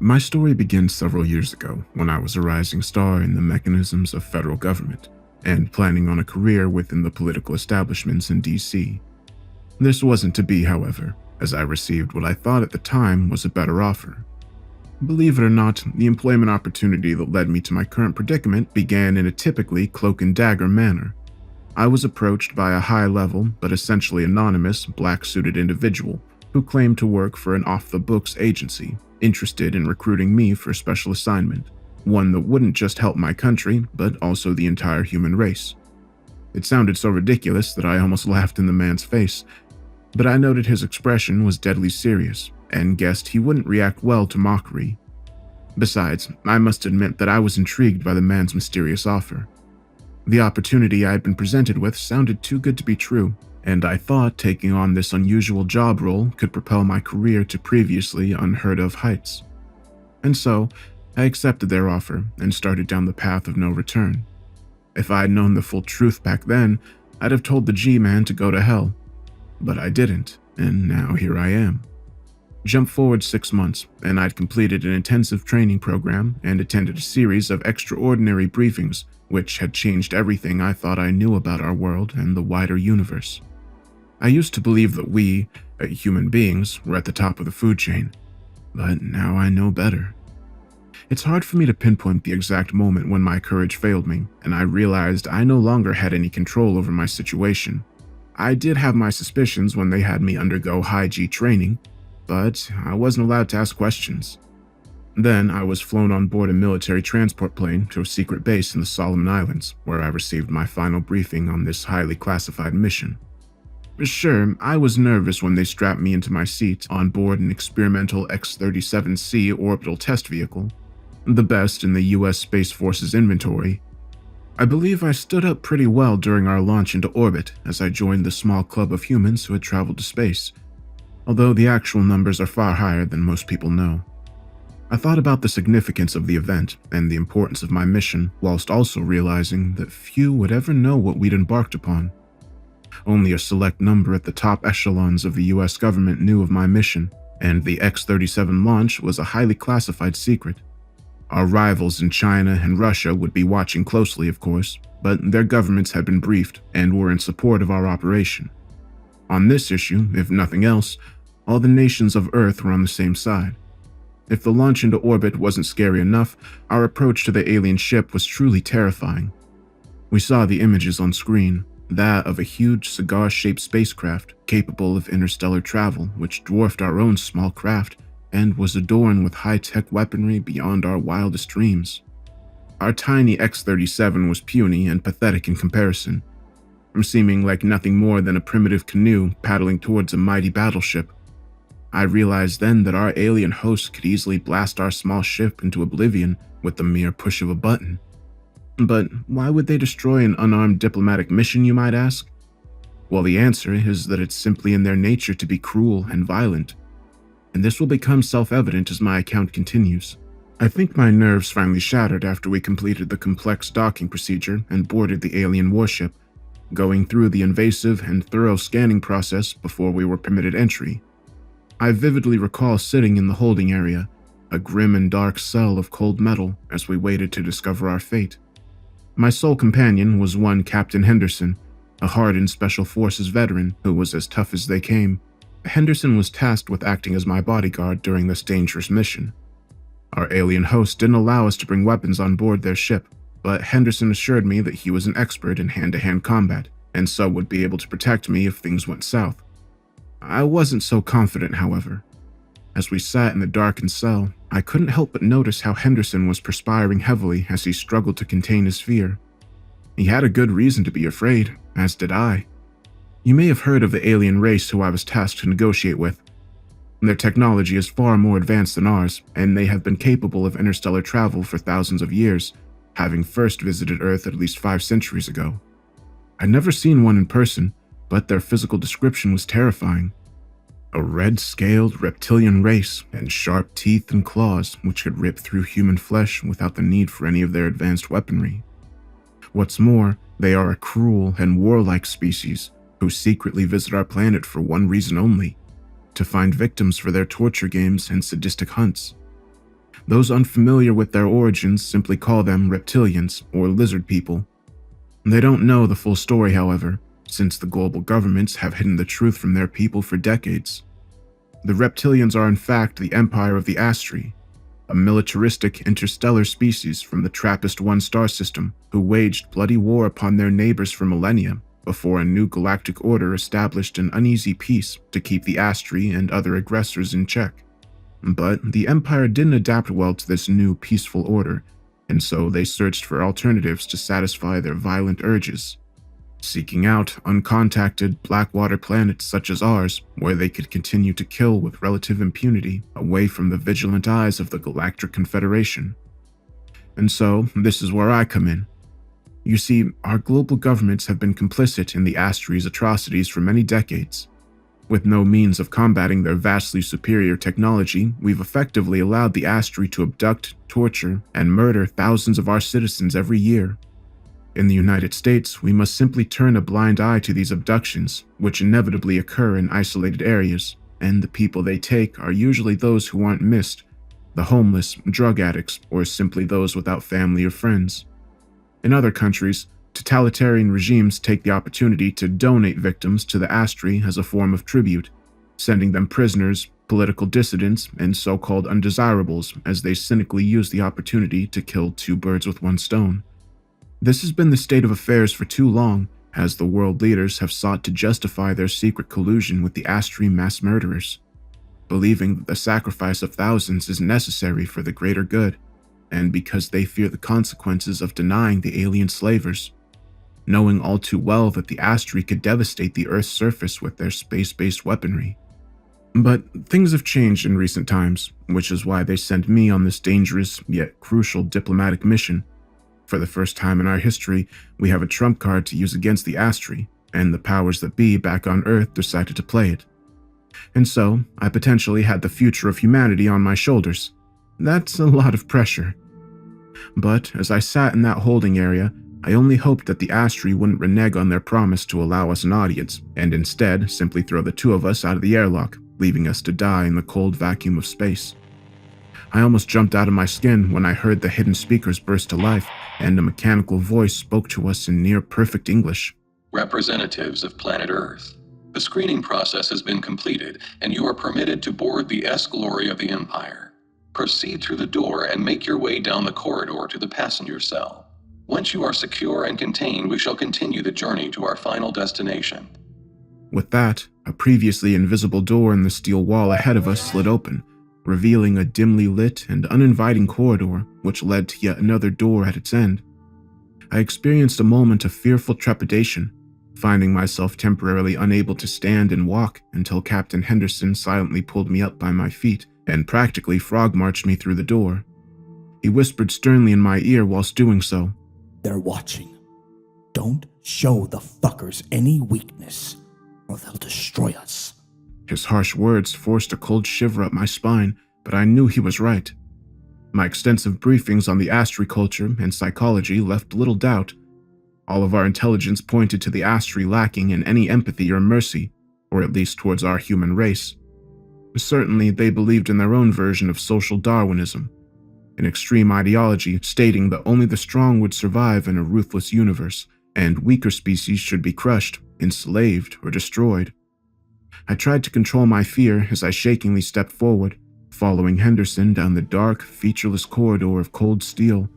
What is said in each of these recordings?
My story begins several years ago when I was a rising star in the mechanisms of federal government and planning on a career within the political establishments in DC. This wasn't to be, however, as I received what I thought at the time was a better offer. Believe it or not, the employment opportunity that led me to my current predicament began in a typically cloak and dagger manner. I was approached by a high-level, but essentially anonymous, black-suited individual who claimed to work for an off-the-books agency, interested in recruiting me for a special assignment, one that wouldn't just help my country, but also the entire human race. It sounded so ridiculous that I almost laughed in the man's face, but I noted his expression was deadly serious, and guessed he wouldn't react well to mockery. Besides, I must admit that I was intrigued by the man's mysterious offer. The opportunity I had been presented with sounded too good to be true, and I thought taking on this unusual job role could propel my career to previously unheard-of heights. And so, I accepted their offer and started down the path of no return. If I had known the full truth back then, I'd have told the G-Man to go to hell. But I didn't, and now here I am. Jump forward 6 months, and I'd completed an intensive training program and attended a series of extraordinary briefings which had changed everything I thought I knew about our world and the wider universe. I used to believe that we, human beings, were at the top of the food chain, but now I know better. It's hard for me to pinpoint the exact moment when my courage failed me, and I realized I no longer had any control over my situation. I did have my suspicions when they had me undergo high-G training, but I wasn't allowed to ask questions. Then I was flown on board a military transport plane to a secret base in the Solomon Islands, where I received my final briefing on this highly classified mission. Sure, I was nervous when they strapped me into my seat on board an experimental X-37C orbital test vehicle, the best in the US Space Force's inventory. I believe I stood up pretty well during our launch into orbit as I joined the small club of humans who had traveled to space, although the actual numbers are far higher than most people know. I thought about the significance of the event and the importance of my mission, whilst also realizing that few would ever know what we'd embarked upon. Only a select number at the top echelons of the US government knew of my mission, and the X-37 launch was a highly classified secret. Our rivals in China and Russia would be watching closely, of course, but their governments had been briefed and were in support of our operation. On this issue, if nothing else, all the nations of Earth were on the same side. If the launch into orbit wasn't scary enough, our approach to the alien ship was truly terrifying. We saw the images on screen, that of a huge cigar-shaped spacecraft capable of interstellar travel which dwarfed our own small craft and was adorned with high-tech weaponry beyond our wildest dreams. Our tiny X-37 was puny and pathetic in comparison, seeming like nothing more than a primitive canoe paddling towards a mighty battleship. I realized then that our alien host could easily blast our small ship into oblivion with the mere push of a button. But why would they destroy an unarmed diplomatic mission, you might ask? Well, the answer is that it's simply in their nature to be cruel and violent. And this will become self-evident as my account continues. I think my nerves finally shattered after we completed the complex docking procedure and boarded the alien warship, going through the invasive and thorough scanning process before we were permitted entry. I vividly recall sitting in the holding area, a grim and dark cell of cold metal, as we waited to discover our fate. My sole companion was one Captain Henderson, a hardened Special Forces veteran who was as tough as they came. Henderson was tasked with acting as my bodyguard during this dangerous mission. Our alien host didn't allow us to bring weapons on board their ship, but Henderson assured me that he was an expert in hand-to-hand combat, and so would be able to protect me if things went south. I wasn't so confident, however. As we sat in the darkened cell, I couldn't help but notice how Henderson was perspiring heavily as he struggled to contain his fear. He had a good reason to be afraid, as did I. You may have heard of the alien race who I was tasked to negotiate with. Their technology is far more advanced than ours, and they have been capable of interstellar travel for thousands of years, having first visited Earth at least 5 centuries ago. I'd never seen one in person, but their physical description was terrifying. A red-scaled reptilian race and sharp teeth and claws which could rip through human flesh without the need for any of their advanced weaponry. What's more, they are a cruel and warlike species who secretly visit our planet for one reason only: to find victims for their torture games and sadistic hunts. Those unfamiliar with their origins simply call them reptilians or lizard people. They don't know the full story, however, since the global governments have hidden the truth from their people for decades. The reptilians are in fact the Empire of the Astri, a militaristic interstellar species from the TRAPPIST-1 star system who waged bloody war upon their neighbors for millennia before a new galactic order established an uneasy peace to keep the Astri and other aggressors in check. But the Empire didn't adapt well to this new peaceful order, and so they searched for alternatives to satisfy their violent urges, seeking out uncontacted blackwater planets such as ours, where they could continue to kill with relative impunity away from the vigilant eyes of the Galactic Confederation. And so, this is where I come in. You see, our global governments have been complicit in the Astri's atrocities for many decades. With no means of combating their vastly superior technology, we've effectively allowed the Astri to abduct, torture, and murder thousands of our citizens every year. In the United States, we must simply turn a blind eye to these abductions, which inevitably occur in isolated areas, and the people they take are usually those who aren't missed, the homeless, drug addicts, or simply those without family or friends. In other countries, totalitarian regimes take the opportunity to donate victims to the Astri as a form of tribute, sending them prisoners, political dissidents, and so-called undesirables as they cynically use the opportunity to kill two birds with one stone. This has been the state of affairs for too long, as the world leaders have sought to justify their secret collusion with the Astri mass murderers, believing that the sacrifice of thousands is necessary for the greater good, and because they fear the consequences of denying the alien slavers, knowing all too well that the Astri could devastate the Earth's surface with their space-based weaponry. But things have changed in recent times, which is why they sent me on this dangerous yet crucial diplomatic mission. For the first time in our history, we have a trump card to use against the Astri, and the powers that be back on Earth decided to play it. And so, I potentially had the future of humanity on my shoulders. That's a lot of pressure. But as I sat in that holding area, I only hoped that the Astri wouldn't renege on their promise to allow us an audience, and instead simply throw the two of us out of the airlock, leaving us to die in the cold vacuum of space. I almost jumped out of my skin when I heard the hidden speakers burst to life, and a mechanical voice spoke to us in near-perfect English. Representatives of planet Earth, the screening process has been completed, and you are permitted to board the S-Glory of the Empire. Proceed through the door and make your way down the corridor to the passenger cell. Once you are secure and contained, we shall continue the journey to our final destination. With that, a previously invisible door in the steel wall ahead of us slid open, revealing a dimly lit and uninviting corridor which led to yet another door at its end. I experienced a moment of fearful trepidation, finding myself temporarily unable to stand and walk until Captain Henderson silently pulled me up by my feet and practically frog-marched me through the door. He whispered sternly in my ear whilst doing so. They're watching. Don't show the fuckers any weakness, or they'll destroy us. His harsh words forced a cold shiver up my spine, but I knew he was right. My extensive briefings on the Astri culture and psychology left little doubt. All of our intelligence pointed to the Astri lacking in any empathy or mercy, or at least towards our human race. Certainly, they believed in their own version of social Darwinism, an extreme ideology stating that only the strong would survive in a ruthless universe, and weaker species should be crushed, enslaved, or destroyed. I tried to control my fear as I shakingly stepped forward, following Henderson down the dark, featureless corridor of cold steel,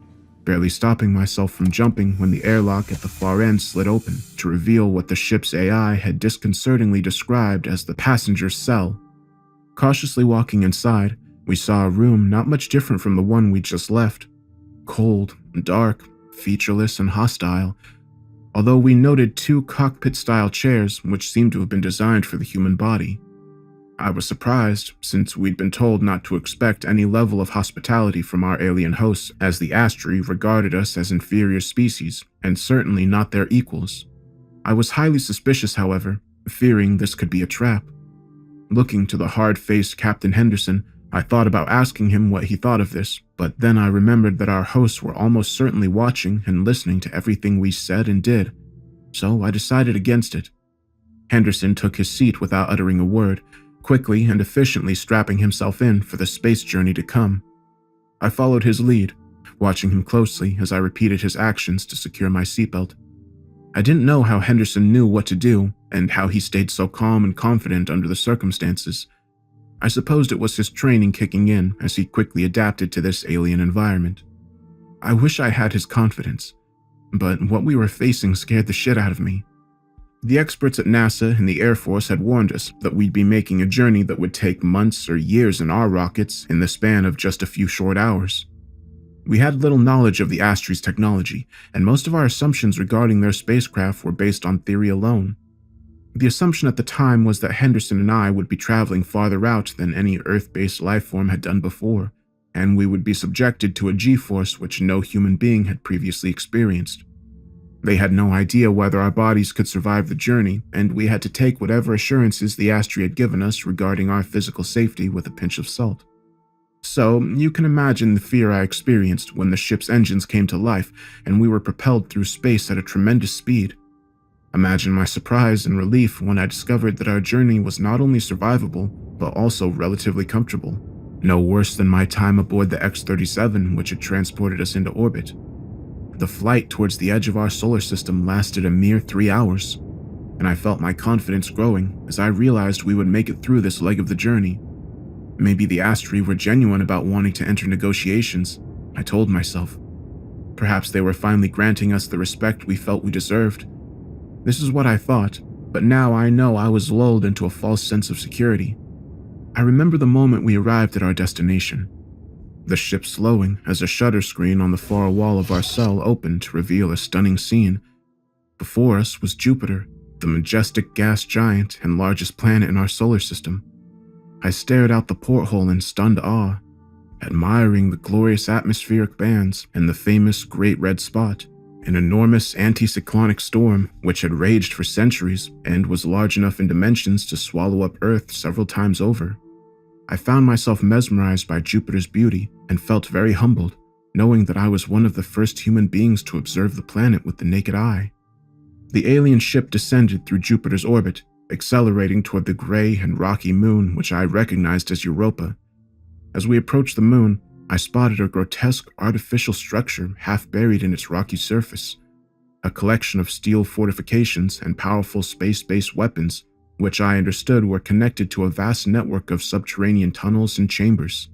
barely stopping myself from jumping when the airlock at the far end slid open to reveal what the ship's AI had disconcertingly described as the passenger cell. Cautiously walking inside, we saw a room not much different from the one we'd just left. Cold, dark, featureless, and hostile, although we noted two cockpit-style chairs which seemed to have been designed for the human body. I was surprised, since we'd been told not to expect any level of hospitality from our alien hosts, as the Astri regarded us as inferior species, and certainly not their equals. I was highly suspicious, however, fearing this could be a trap. Looking to the hard-faced Captain Henderson, I thought about asking him what he thought of this, but then I remembered that our hosts were almost certainly watching and listening to everything we said and did, so I decided against it. Henderson took his seat without uttering a word, quickly and efficiently strapping himself in for the space journey to come. I followed his lead, watching him closely as I repeated his actions to secure my seatbelt. I didn't know how Henderson knew what to do and how he stayed so calm and confident under the circumstances. I supposed it was his training kicking in as he quickly adapted to this alien environment. I wish I had his confidence, but what we were facing scared the shit out of me. The experts at NASA and the Air Force had warned us that we'd be making a journey that would take months or years in our rockets in the span of just a few short hours. We had little knowledge of the Astries' technology, and most of our assumptions regarding their spacecraft were based on theory alone. The assumption at the time was that Henderson and I would be traveling farther out than any Earth-based lifeform had done before, and we would be subjected to a G-force which no human being had previously experienced. They had no idea whether our bodies could survive the journey, and we had to take whatever assurances the Astri had given us regarding our physical safety with a pinch of salt. So, you can imagine the fear I experienced when the ship's engines came to life and we were propelled through space at a tremendous speed. Imagine my surprise and relief when I discovered that our journey was not only survivable, but also relatively comfortable. No worse than my time aboard the X-37, which had transported us into orbit. The flight towards the edge of our solar system lasted a mere 3 hours, and I felt my confidence growing as I realized we would make it through this leg of the journey. Maybe the Astri were genuine about wanting to enter negotiations, I told myself. Perhaps they were finally granting us the respect we felt we deserved. This is what I thought, but now I know I was lulled into a false sense of security. I remember the moment we arrived at our destination. The ship slowing as a shutter screen on the far wall of our cell opened to reveal a stunning scene. Before us was Jupiter, the majestic gas giant and largest planet in our solar system. I stared out the porthole in stunned awe, admiring the glorious atmospheric bands and the famous Great Red Spot, an enormous anticyclonic storm which had raged for centuries and was large enough in dimensions to swallow up Earth several times over. I found myself mesmerized by Jupiter's beauty and felt very humbled, knowing that I was one of the first human beings to observe the planet with the naked eye. The alien ship descended through Jupiter's orbit, accelerating toward the gray and rocky moon which I recognized as Europa. As we approached the moon, I spotted a grotesque artificial structure half buried in its rocky surface, a collection of steel fortifications and powerful space-based weapons, which I understood were connected to a vast network of subterranean tunnels and chambers.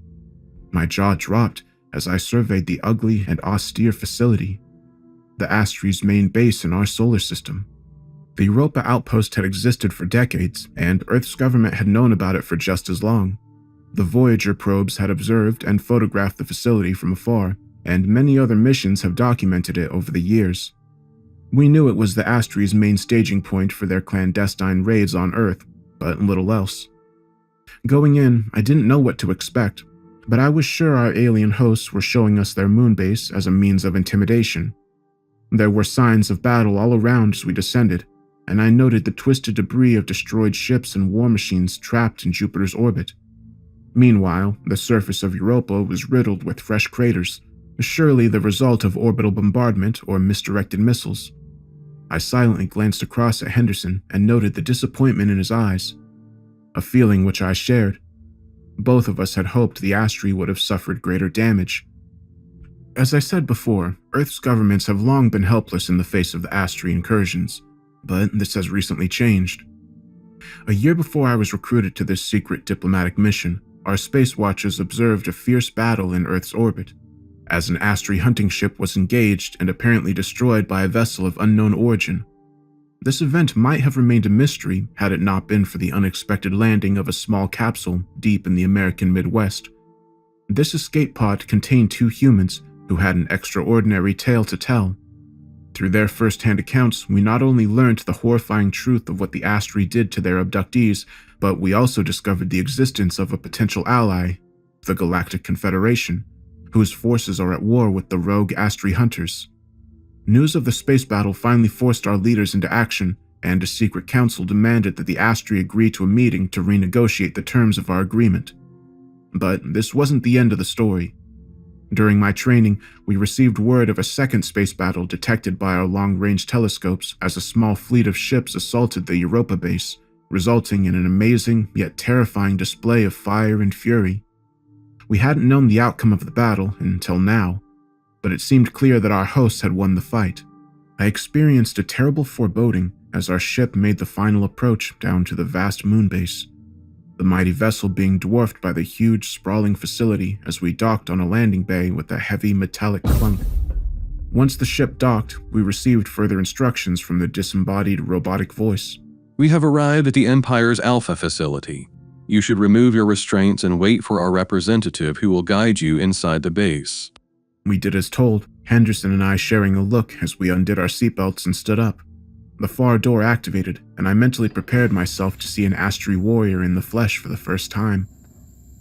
My jaw dropped as I surveyed the ugly and austere facility, the Astri's main base in our solar system. The Europa outpost had existed for decades, and Earth's government had known about it for just as long. The Voyager probes had observed and photographed the facility from afar, and many other missions have documented it over the years. We knew it was the Astri's main staging point for their clandestine raids on Earth, but little else. Going in, I didn't know what to expect, but I was sure our alien hosts were showing us their moon base as a means of intimidation. There were signs of battle all around as we descended, and I noted the twisted debris of destroyed ships and war machines trapped in Jupiter's orbit. Meanwhile, the surface of Europa was riddled with fresh craters, surely the result of orbital bombardment or misdirected missiles. I silently glanced across at Henderson and noted the disappointment in his eyes, a feeling which I shared. Both of us had hoped the Astri would have suffered greater damage. As I said before, Earth's governments have long been helpless in the face of the Astri incursions, but this has recently changed. A year before I was recruited to this secret diplomatic mission, our space watchers observed a fierce battle in Earth's orbit, as an Astri hunting ship was engaged and apparently destroyed by a vessel of unknown origin. This event might have remained a mystery had it not been for the unexpected landing of a small capsule deep in the American Midwest. This escape pod contained 2 humans who had an extraordinary tale to tell. Through their first-hand accounts, we not only learned the horrifying truth of what the Astri did to their abductees, but we also discovered the existence of a potential ally, the Galactic Confederation, whose forces are at war with the rogue Astri hunters. News of the space battle finally forced our leaders into action, and a secret council demanded that the Astri agree to a meeting to renegotiate the terms of our agreement. But this wasn't the end of the story. During my training, we received word of a second space battle detected by our long-range telescopes as a small fleet of ships assaulted the Europa base, resulting in an amazing yet terrifying display of fire and fury. We hadn't known the outcome of the battle until now, but it seemed clear that our hosts had won the fight. I experienced a terrible foreboding as our ship made the final approach down to the vast moon base, the mighty vessel being dwarfed by the huge, sprawling facility as we docked on a landing bay with a heavy metallic clunk. Once the ship docked, we received further instructions from the disembodied robotic voice. We have arrived at the Empire's Alpha facility. You should remove your restraints and wait for our representative who will guide you inside the base. We did as told, Henderson and I sharing a look as we undid our seatbelts and stood up. The far door activated, and I mentally prepared myself to see an Astri warrior in the flesh for the first time.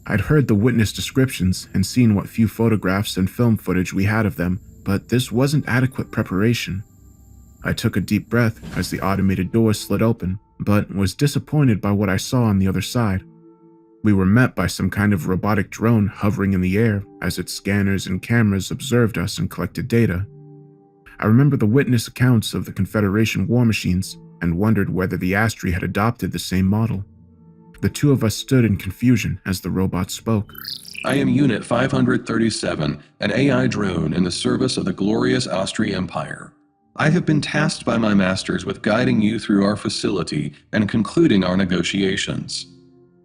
I'd heard the witness descriptions and seen what few photographs and film footage we had of them, but this wasn't adequate preparation. I took a deep breath as the automated door slid open, but was disappointed by what I saw on the other side. We were met by some kind of robotic drone hovering in the air as its scanners and cameras observed us and collected data. I remember the witness accounts of the Confederation war machines and wondered whether the Astri had adopted the same model. The two of us stood in confusion as the robot spoke. I am Unit 537, an AI drone in the service of the glorious Astri Empire. I have been tasked by my masters with guiding you through our facility and concluding our negotiations.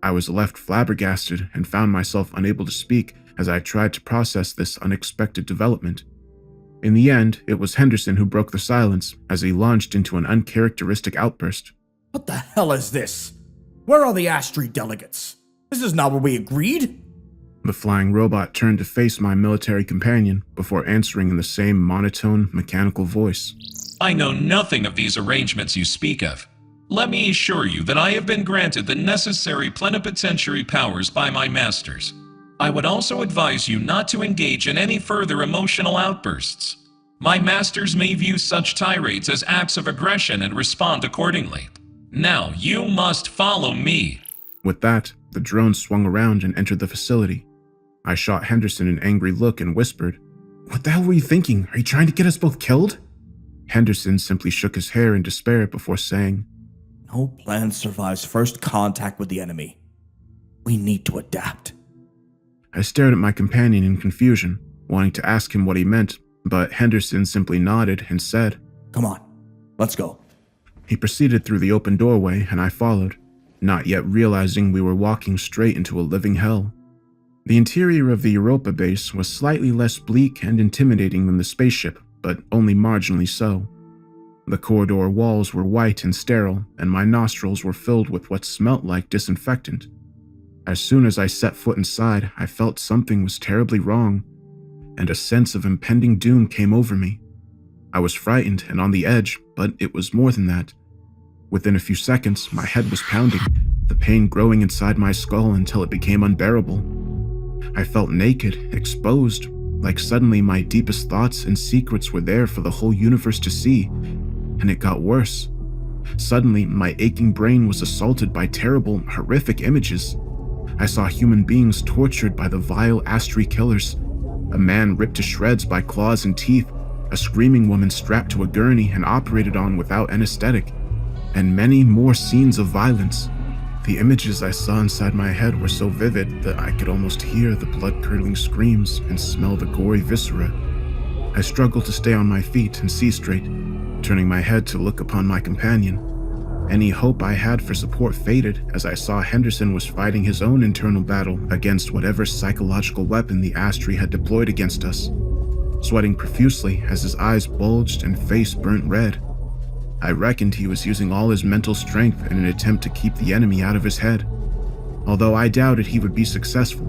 I was left flabbergasted and found myself unable to speak as I tried to process this unexpected development. In the end, it was Henderson who broke the silence as he launched into an uncharacteristic outburst. What the hell is this? Where are the Astri delegates? This is not what we agreed. The flying robot turned to face my military companion before answering in the same monotone, mechanical voice. I know nothing of these arrangements you speak of. Let me assure you that I have been granted the necessary plenipotentiary powers by my masters. I would also advise you not to engage in any further emotional outbursts. My masters may view such tirades as acts of aggression and respond accordingly. Now, you must follow me. With that, the drone swung around and entered the facility. I shot Henderson an angry look and whispered, "What the hell were you thinking? Are you trying to get us both killed?" Henderson simply shook his hair in despair before saying, No plan survives first contact with the enemy. We need to adapt. I stared at my companion in confusion, wanting to ask him what he meant, but Henderson simply nodded and said, Come on, let's go. He proceeded through the open doorway and I followed, not yet realizing we were walking straight into a living hell. The interior of the Europa base was slightly less bleak and intimidating than the spaceship, but only marginally so. The corridor walls were white and sterile, and my nostrils were filled with what smelt like disinfectant. As soon as I set foot inside, I felt something was terribly wrong, and a sense of impending doom came over me. I was frightened and on the edge, but it was more than that. Within a few seconds, my head was pounding, the pain growing inside my skull until it became unbearable. I felt naked, exposed, like suddenly my deepest thoughts and secrets were there for the whole universe to see. And it got worse. Suddenly, my aching brain was assaulted by terrible, horrific images. I saw human beings tortured by the vile Astri killers, a man ripped to shreds by claws and teeth, a screaming woman strapped to a gurney and operated on without anesthetic, and many more scenes of violence. The images I saw inside my head were so vivid that I could almost hear the blood-curdling screams and smell the gory viscera. I struggled to stay on my feet and see straight, turning my head to look upon my companion. Any hope I had for support faded as I saw Henderson was fighting his own internal battle against whatever psychological weapon the Astri had deployed against us, sweating profusely as his eyes bulged and face burnt red. I reckoned he was using all his mental strength in an attempt to keep the enemy out of his head, although I doubted he would be successful.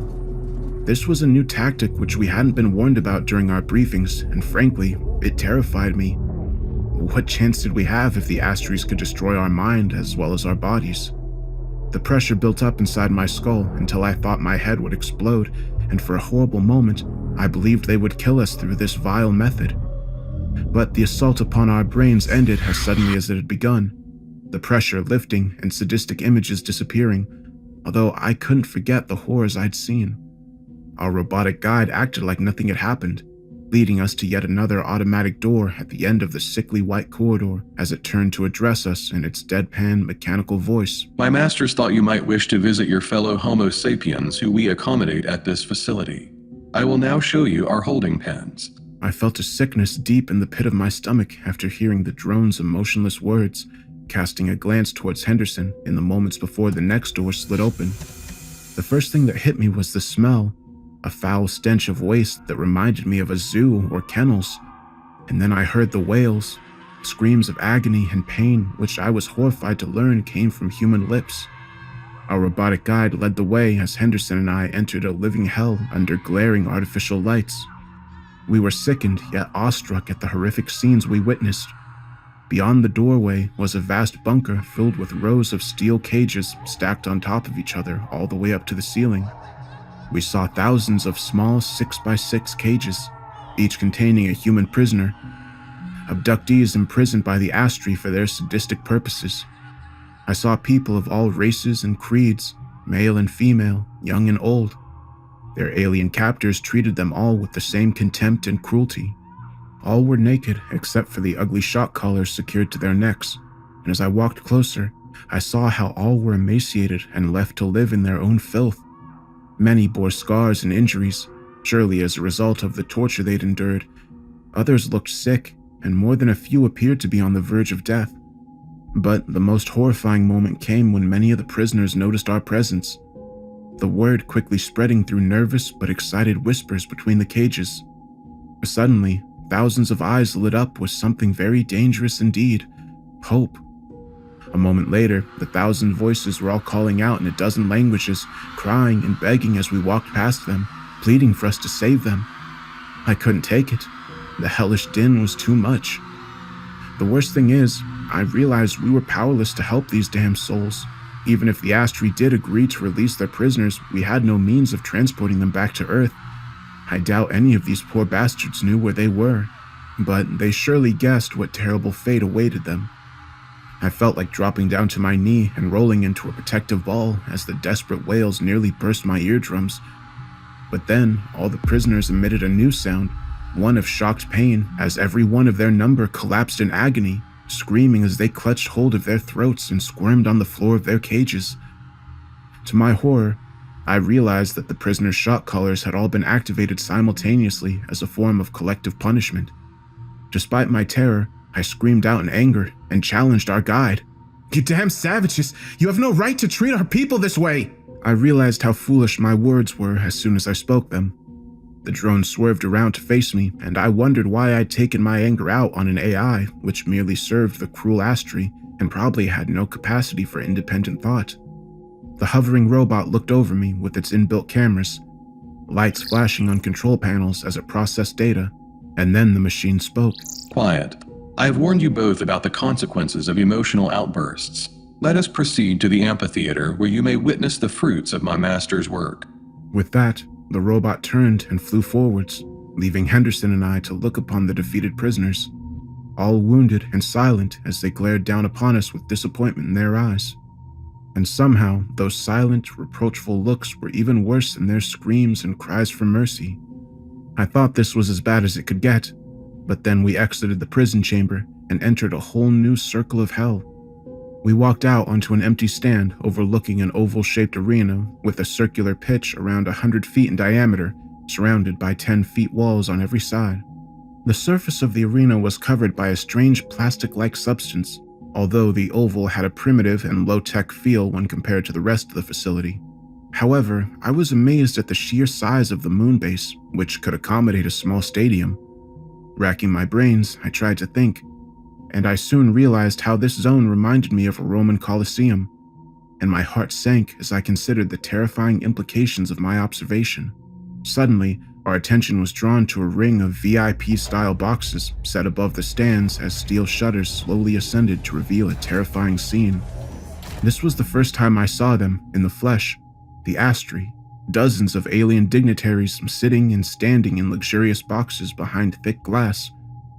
This was a new tactic which we hadn't been warned about during our briefings, and frankly, it terrified me. What chance did we have if the Astries could destroy our mind as well as our bodies? The pressure built up inside my skull until I thought my head would explode, and for a horrible moment, I believed they would kill us through this vile method. But the assault upon our brains ended as suddenly as it had begun, the pressure lifting and sadistic images disappearing, although I couldn't forget the horrors I'd seen. Our robotic guide acted like nothing had happened. leading us to yet another automatic door at the end of the sickly white corridor as it turned to address us in its deadpan, mechanical voice. My masters thought you might wish to visit your fellow Homo sapiens who we accommodate at this facility. I will now show you our holding pens. I felt a sickness deep in the pit of my stomach after hearing the drone's emotionless words, casting a glance towards Henderson in the moments before the next door slid open. The first thing that hit me was the smell, a foul stench of waste that reminded me of a zoo or kennels. And then I heard the wails, screams of agony and pain, which I was horrified to learn came from human lips. Our robotic guide led the way as Henderson and I entered a living hell under glaring artificial lights. We were sickened yet awestruck at the horrific scenes we witnessed. Beyond the doorway was a vast bunker filled with rows of steel cages stacked on top of each other all the way up to the ceiling. We saw thousands of small 6x6 cages, each containing a human prisoner, abductees imprisoned by the Astri for their sadistic purposes. I saw people of all races and creeds, male and female, young and old. Their alien captors treated them all with the same contempt and cruelty. All were naked except for the ugly shock collars secured to their necks, and as I walked closer, I saw how all were emaciated and left to live in their own filth. Many bore scars and injuries, surely as a result of the torture they'd endured. Others looked sick, and more than a few appeared to be on the verge of death. But the most horrifying moment came when many of the prisoners noticed our presence, the word quickly spreading through nervous but excited whispers between the cages. Suddenly, thousands of eyes lit up with something very dangerous indeed: hope. A moment later, the 1,000 voices were all calling out in a dozen languages, crying and begging as we walked past them, pleading for us to save them. I couldn't take it. The hellish din was too much. The worst thing is, I realized we were powerless to help these damn souls. Even if the Astri did agree to release their prisoners, we had no means of transporting them back to Earth. I doubt any of these poor bastards knew where they were, but they surely guessed what terrible fate awaited them. I felt like dropping down to my knee and rolling into a protective ball as the desperate wails nearly burst my eardrums. But then, all the prisoners emitted a new sound, one of shocked pain, as every one of their number collapsed in agony, screaming as they clutched hold of their throats and squirmed on the floor of their cages. To my horror, I realized that the prisoners' shock collars had all been activated simultaneously as a form of collective punishment. Despite my terror, I screamed out in anger and challenged our guide. "You damn savages! You have no right to treat our people this way!" I realized how foolish my words were as soon as I spoke them. The drone swerved around to face me, and I wondered why I'd taken my anger out on an AI which merely served the cruel Astri and probably had no capacity for independent thought. The hovering robot looked over me with its inbuilt cameras, lights flashing on control panels as it processed data, and then the machine spoke. Quiet. I have warned you both about the consequences of emotional outbursts. Let us proceed to the amphitheater where you may witness the fruits of my master's work. With that, the robot turned and flew forwards, leaving Henderson and I to look upon the defeated prisoners, all wounded and silent as they glared down upon us with disappointment in their eyes. And somehow, those silent, reproachful looks were even worse than their screams and cries for mercy. I thought this was as bad as it could get, but then we exited the prison chamber and entered a whole new circle of hell. We walked out onto an empty stand overlooking an oval-shaped arena with a circular pitch around 100 feet in diameter, surrounded by 10-feet walls on every side. The surface of the arena was covered by a strange plastic-like substance, although the oval had a primitive and low-tech feel when compared to the rest of the facility. However, I was amazed at the sheer size of the moon base, which could accommodate a small stadium. Racking my brains, I tried to think, and I soon realized how this zone reminded me of a Roman Colosseum, and my heart sank as I considered the terrifying implications of my observation. Suddenly, our attention was drawn to a ring of VIP-style boxes set above the stands as steel shutters slowly ascended to reveal a terrifying scene. This was the first time I saw them, in the flesh, the Astri, dozens of alien dignitaries sitting and standing in luxurious boxes behind thick glass,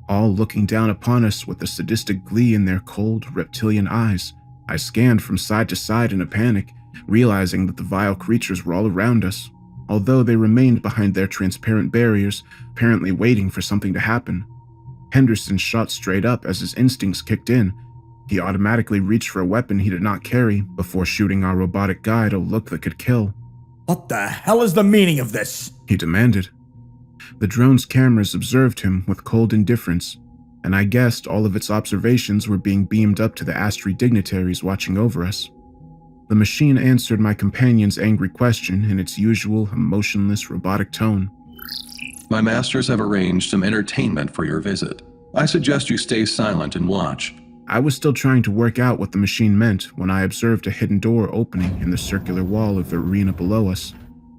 all looking down upon us with a sadistic glee in their cold, reptilian eyes. I scanned from side to side in a panic, realizing that the vile creatures were all around us. although they remained behind their transparent barriers, apparently waiting for something to happen. Henderson shot straight up as his instincts kicked in. He automatically reached for a weapon he did not carry before shooting our robotic guide a look that could kill. What the hell is the meaning of this? He demanded. The drone's cameras observed him with cold indifference, and I guessed all of its observations were being beamed up to the Astri dignitaries watching over us. The machine answered my companion's angry question in its usual emotionless robotic tone. My masters have arranged some entertainment for your visit. I suggest you stay silent and watch. I was still trying to work out what the machine meant when I observed a hidden door opening in the circular wall of the arena below us,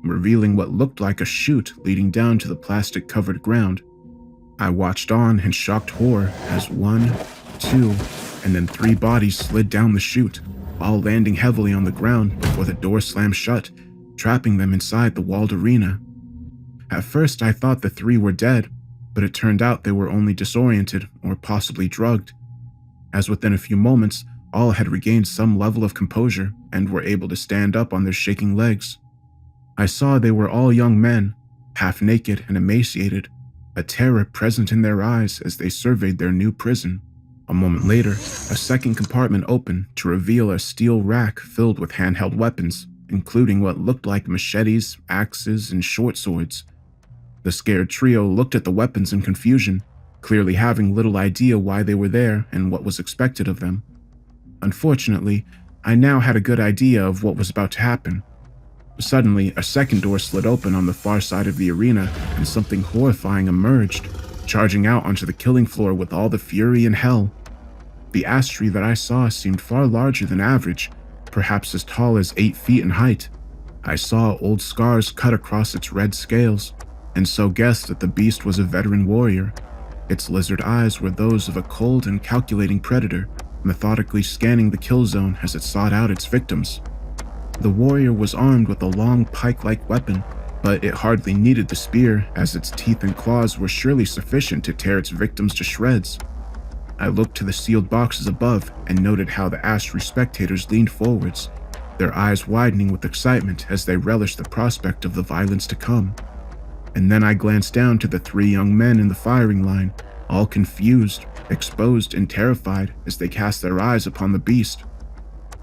revealing what looked like a chute leading down to the plastic-covered ground. I watched on in shocked horror as 1, 2, and then 3 bodies slid down the chute, all landing heavily on the ground before the door slammed shut, trapping them inside the walled arena. At first, I thought the 3 were dead, but it turned out they were only disoriented or possibly drugged, as within a few moments, all had regained some level of composure and were able to stand up on their shaking legs. I saw they were all young men, half naked and emaciated, a terror present in their eyes as they surveyed their new prison. A moment later, a second compartment opened to reveal a steel rack filled with handheld weapons, including what looked like machetes, axes, and short swords. The scared trio looked at the weapons in confusion, clearly having little idea why they were there and what was expected of them. Unfortunately, I now had a good idea of what was about to happen. Suddenly, a second door slid open on the far side of the arena, and something horrifying emerged, charging out onto the killing floor with all the fury in hell. The Astri that I saw seemed far larger than average, perhaps as tall as 8 feet in height. I saw old scars cut across its red scales, and so guessed that the beast was a veteran warrior. Its lizard eyes were those of a cold and calculating predator, methodically scanning the kill zone as it sought out its victims. The warrior was armed with a long pike-like weapon, but it hardly needed the spear, as its teeth and claws were surely sufficient to tear its victims to shreds. I looked to the sealed boxes above and noted how the Astri spectators leaned forwards, their eyes widening with excitement as they relished the prospect of the violence to come. And then I glanced down to the 3 young men in the firing line, all confused, exposed, and terrified as they cast their eyes upon the beast.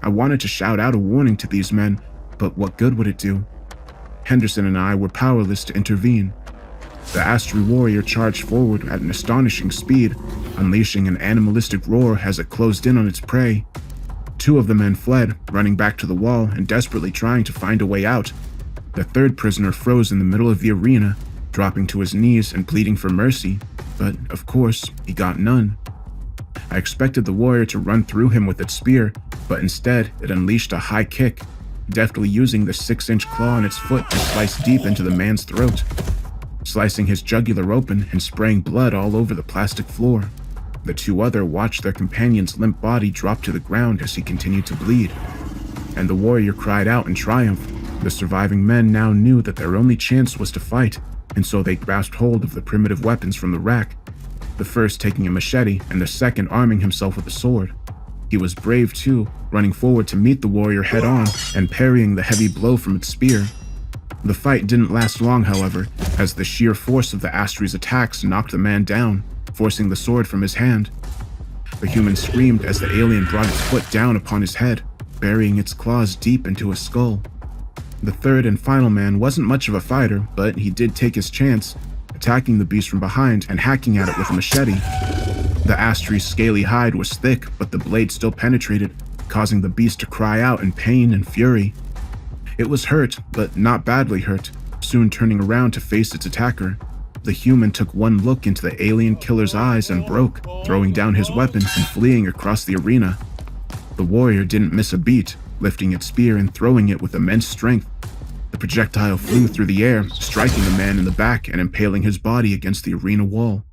I wanted to shout out a warning to these men, but what good would it do? Henderson and I were powerless to intervene. The Astri warrior charged forward at an astonishing speed, unleashing an animalistic roar as it closed in on its prey. 2 of the men fled, running back to the wall and desperately trying to find a way out. The 3rd prisoner froze in the middle of the arena, dropping to his knees and pleading for mercy, but of course, he got none. I expected the warrior to run through him with its spear, but instead it unleashed a high kick, deftly using the 6-inch claw on its foot to slice deep into the man's throat, slicing his jugular open and spraying blood all over the plastic floor. The 2 others watched their companion's limp body drop to the ground as he continued to bleed, and the warrior cried out in triumph. The surviving men now knew that their only chance was to fight, and so they grasped hold of the primitive weapons from the rack, the first taking a machete and the second arming himself with a sword. He was brave too, running forward to meet the warrior head-on and parrying the heavy blow from its spear. The fight didn't last long, however, as the sheer force of the Astri's attacks knocked the man down, forcing the sword from his hand. The human screamed as the alien brought its foot down upon his head, burying its claws deep into his skull. The 3rd and final man wasn't much of a fighter, but he did take his chance, attacking the beast from behind and hacking at it with a machete. The Astri's scaly hide was thick, but the blade still penetrated, causing the beast to cry out in pain and fury. It was hurt, but not badly hurt, soon turning around to face its attacker. The human took one look into the alien killer's eyes and broke, throwing down his weapon and fleeing across the arena. The warrior didn't miss a beat, lifting its spear and throwing it with immense strength. The projectile flew through the air, striking the man in the back and impaling his body against the arena wall.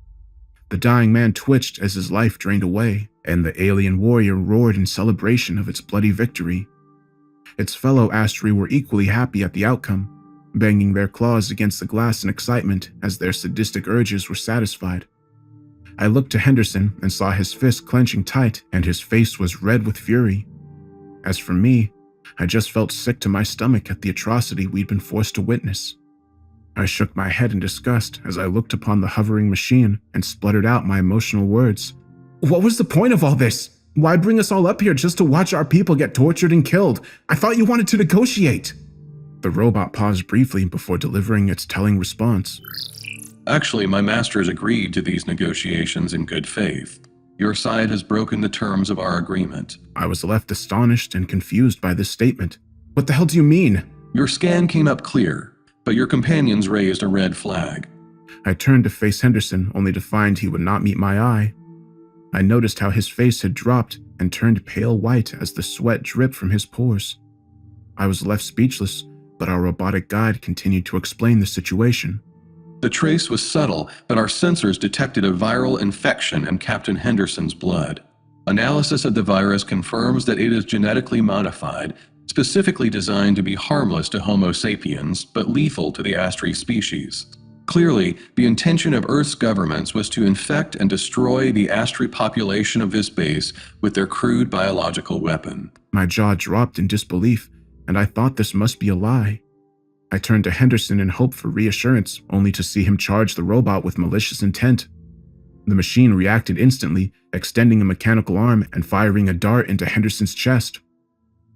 The dying man twitched as his life drained away, and the alien warrior roared in celebration of its bloody victory. Its fellow Astri were equally happy at the outcome, banging their claws against the glass in excitement as their sadistic urges were satisfied. I looked to Henderson and saw his fist clenching tight, and his face was red with fury. As for me, I just felt sick to my stomach at the atrocity we'd been forced to witness. I shook my head in disgust as I looked upon the hovering machine and spluttered out my emotional words. What was the point of all this? Why bring us all up here just to watch our people get tortured and killed? I thought you wanted to negotiate. The robot paused briefly before delivering its telling response. Actually, my masters agreed to these negotiations in good faith. Your side has broken the terms of our agreement. I was left astonished and confused by this statement. What the hell do you mean? Your scan came up clear, but your companions raised a red flag. I turned to face Henderson, only to find he would not meet my eye. I noticed how his face had dropped and turned pale white as the sweat dripped from his pores. I was left speechless, but our robotic guide continued to explain the situation. The trace was subtle, but our sensors detected a viral infection in Captain Henderson's blood. Analysis of the virus confirms that it is genetically modified, specifically designed to be harmless to Homo sapiens, but lethal to the Astri species. Clearly, the intention of Earth's governments was to infect and destroy the Astri population of this base with their crude biological weapon. My jaw dropped in disbelief, and I thought this must be a lie. I turned to Henderson in hope for reassurance, only to see him charge the robot with malicious intent. The machine reacted instantly, extending a mechanical arm and firing a dart into Henderson's chest.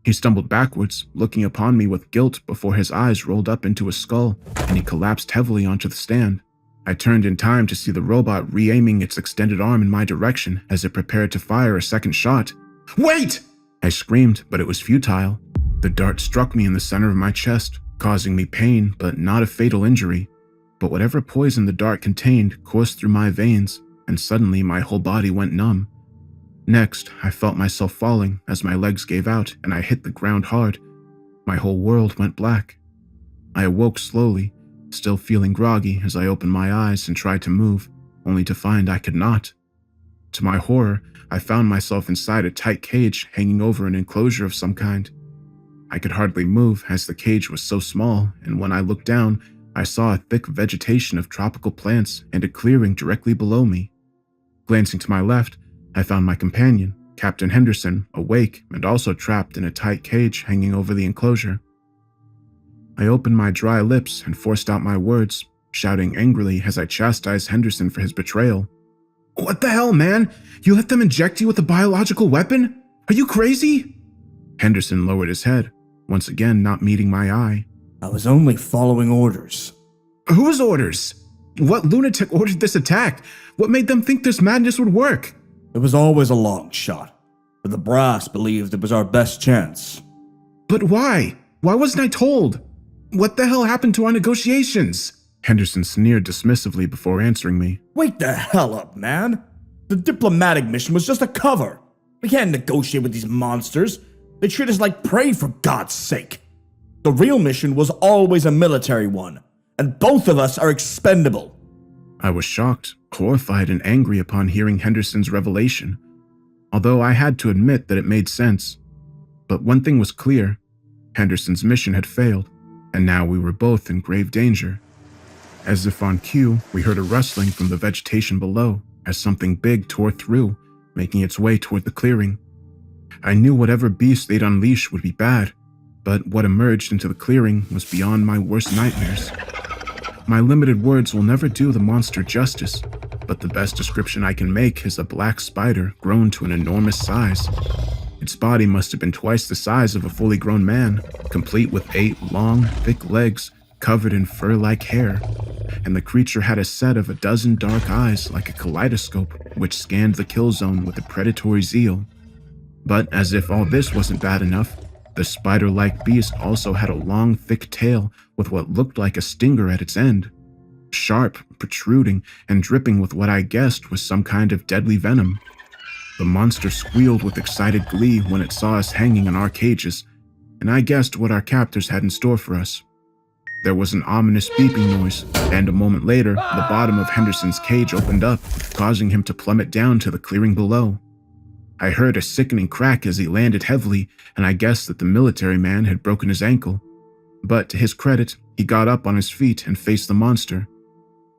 He stumbled backwards, looking upon me with guilt before his eyes rolled up into his skull, and he collapsed heavily onto the stand. I turned in time to see the robot re-aiming its extended arm in my direction as it prepared to fire a second shot. Wait! I screamed, but it was futile. The dart struck me in the center of my chest, causing me pain but not a fatal injury. But whatever poison the dart contained coursed through my veins, and suddenly my whole body went numb. Next, I felt myself falling as my legs gave out and I hit the ground hard. My whole world went black. I awoke slowly, still feeling groggy as I opened my eyes and tried to move, only to find I could not. To my horror, I found myself inside a tight cage hanging over an enclosure of some kind. I could hardly move as the cage was so small, and when I looked down, I saw a thick vegetation of tropical plants and a clearing directly below me. Glancing to my left, I found my companion, Captain Henderson, awake and also trapped in a tight cage hanging over the enclosure. I opened my dry lips and forced out my words, shouting angrily as I chastised Henderson for his betrayal. What the hell, man? You let them inject you with a biological weapon? Are you crazy? Henderson lowered his head, once again not meeting my eye. I was only following orders. Whose orders? What lunatic ordered this attack? What made them think this madness would work? It was always a long shot, but the brass believed it was our best chance. But why? Why wasn't I told? What the hell happened to our negotiations? Henderson sneered dismissively before answering me. Wake the hell up, man. The diplomatic mission was just a cover. We can't negotiate with these monsters. They treat us like prey, for God's sake. The real mission was always a military one, and both of us are expendable. I was shocked, horrified, and angry upon hearing Henderson's revelation, although I had to admit that it made sense. But one thing was clear. Henderson's mission had failed, and now we were both in grave danger. As if on cue, we heard a rustling from the vegetation below as something big tore through, making its way toward the clearing. I knew whatever beast they'd unleash would be bad, but what emerged into the clearing was beyond my worst nightmares. My limited words will never do the monster justice, but the best description I can make is a black spider grown to an enormous size. Its body must have been twice the size of a fully grown man, complete with 8 long, thick legs covered in fur-like hair, and the creature had a set of 12 dark eyes like a kaleidoscope which scanned the kill zone with a predatory zeal. But as if all this wasn't bad enough, the spider-like beast also had a long, thick tail with what looked like a stinger at its end. Sharp, protruding, and dripping with what I guessed was some kind of deadly venom. The monster squealed with excited glee when it saw us hanging in our cages, and I guessed what our captors had in store for us. There was an ominous beeping noise, and a moment later, the bottom of Henderson's cage opened up, causing him to plummet down to the clearing below. I heard a sickening crack as he landed heavily, and I guessed that the military man had broken his ankle. But to his credit, he got up on his feet and faced the monster.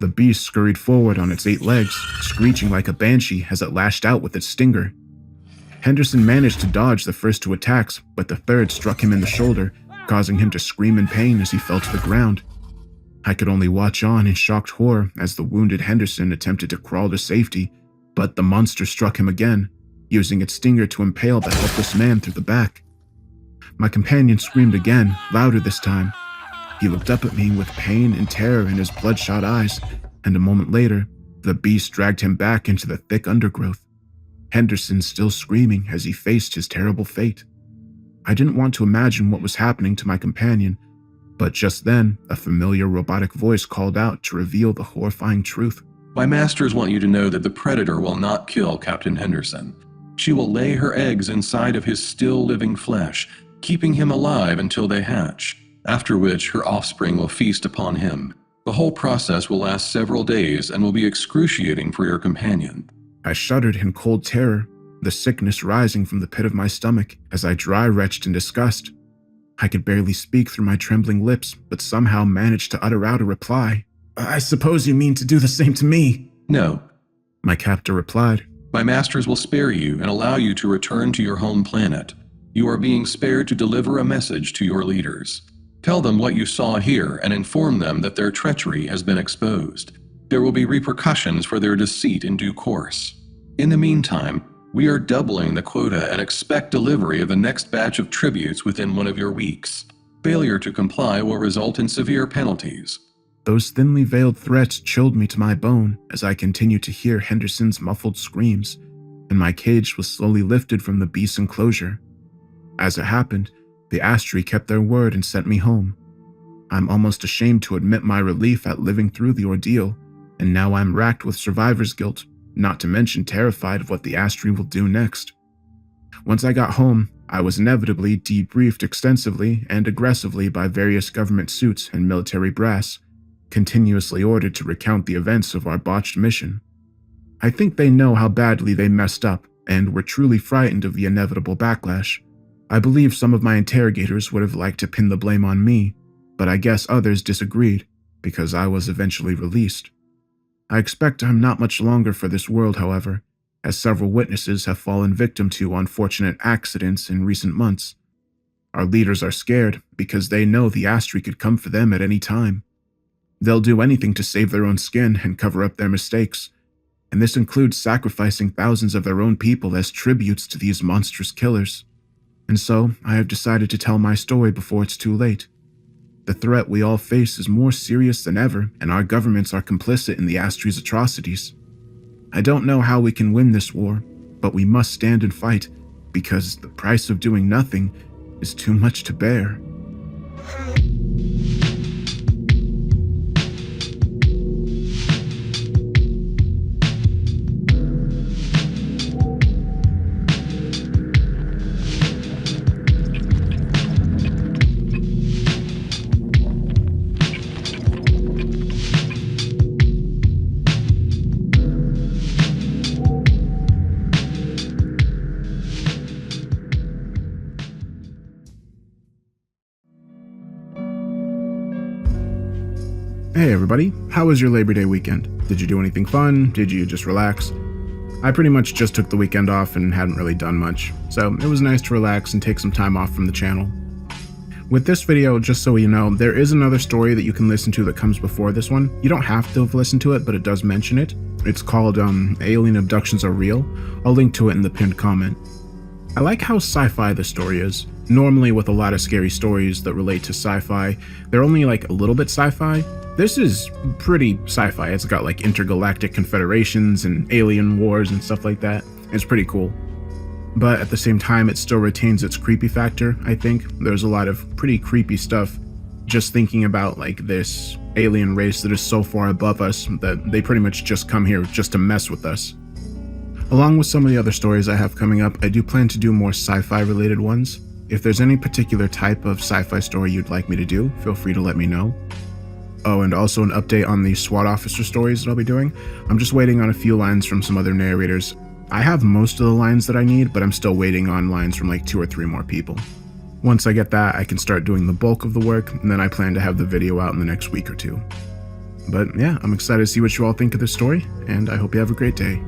The beast scurried forward on its 8 legs, screeching like a banshee as it lashed out with its stinger. Henderson managed to dodge the first 2 attacks, but the third struck him in the shoulder, causing him to scream in pain as he fell to the ground. I could only watch on in shocked horror as the wounded Henderson attempted to crawl to safety, but the monster struck him again, using its stinger to impale the helpless man through the back. My companion screamed again, louder this time. He looked up at me with pain and terror in his bloodshot eyes, and a moment later, the beast dragged him back into the thick undergrowth, Henderson still screaming as he faced his terrible fate. I didn't want to imagine what was happening to my companion, but just then, a familiar robotic voice called out to reveal the horrifying truth. My masters want you to know that the Predator will not kill Captain Henderson. She will lay her eggs inside of his still living flesh, keeping him alive until they hatch, after which her offspring will feast upon him. The whole process will last several days and will be excruciating for your companion. I shuddered in cold terror, the sickness rising from the pit of my stomach as I dry-retched in disgust. I could barely speak through my trembling lips, but somehow managed to utter out a reply. "I suppose you mean to do the same to me?" No. My captor replied. My masters will spare you and allow you to return to your home planet. You are being spared to deliver a message to your leaders. Tell them what you saw here and inform them that their treachery has been exposed. There will be repercussions for their deceit in due course. In the meantime, we are doubling the quota and expect delivery of the next batch of tributes within 1 of your weeks. Failure to comply will result in severe penalties. Those thinly veiled threats chilled me to my bone as I continued to hear Henderson's muffled screams, and my cage was slowly lifted from the beast's enclosure. As it happened, the Astri kept their word and sent me home. I'm almost ashamed to admit my relief at living through the ordeal, and now I'm racked with survivor's guilt, not to mention terrified of what the Astri will do next. Once I got home, I was inevitably debriefed extensively and aggressively by various government suits and military brass, continuously ordered to recount the events of our botched mission. I think they know how badly they messed up and were truly frightened of the inevitable backlash. I believe some of my interrogators would have liked to pin the blame on me, but I guess others disagreed because I was eventually released. I expect I'm not much longer for this world, however, as several witnesses have fallen victim to unfortunate accidents in recent months. Our leaders are scared because they know the Astri could come for them at any time. They'll do anything to save their own skin and cover up their mistakes, and this includes sacrificing thousands of their own people as tributes to these monstrous killers. And so, I have decided to tell my story before it's too late. The threat we all face is more serious than ever, and our governments are complicit in the Astri's atrocities. I don't know how we can win this war, but we must stand and fight, because the price of doing nothing is too much to bear. Hey everybody, how was your Labor Day weekend? Did you do anything fun? Did you just relax? I pretty much just took the weekend off and hadn't really done much, so it was nice to relax and take some time off from the channel. With this video, just so you know, there is another story that you can listen to that comes before this one. You don't have to have listened to it, but it does mention it. It's called Alien Abductions Are Real. I'll link to it in the pinned comment. I like how sci-fi the story is. Normally with a lot of scary stories that relate to sci-fi, they're only like a little bit sci-fi. This is pretty sci-fi. It's got like intergalactic confederations and alien wars and stuff like that. It's pretty cool. But at the same time, it still retains its creepy factor, I think. There's a lot of pretty creepy stuff just thinking about like this alien race that is so far above us that they pretty much just come here just to mess with us. Along with some of the other stories I have coming up, I do plan to do more sci-fi related ones. If there's any particular type of sci-fi story you'd like me to do, feel free to let me know. Oh, and also an update on the SWAT officer stories that I'll be doing. I'm just waiting on a few lines from some other narrators. I have most of the lines that I need, but I'm still waiting on lines from like 2 or 3 more people. Once I get that, I can start doing the bulk of the work, and then I plan to have the video out in the next week or 2. But yeah, I'm excited to see what you all think of this story, and I hope you have a great day.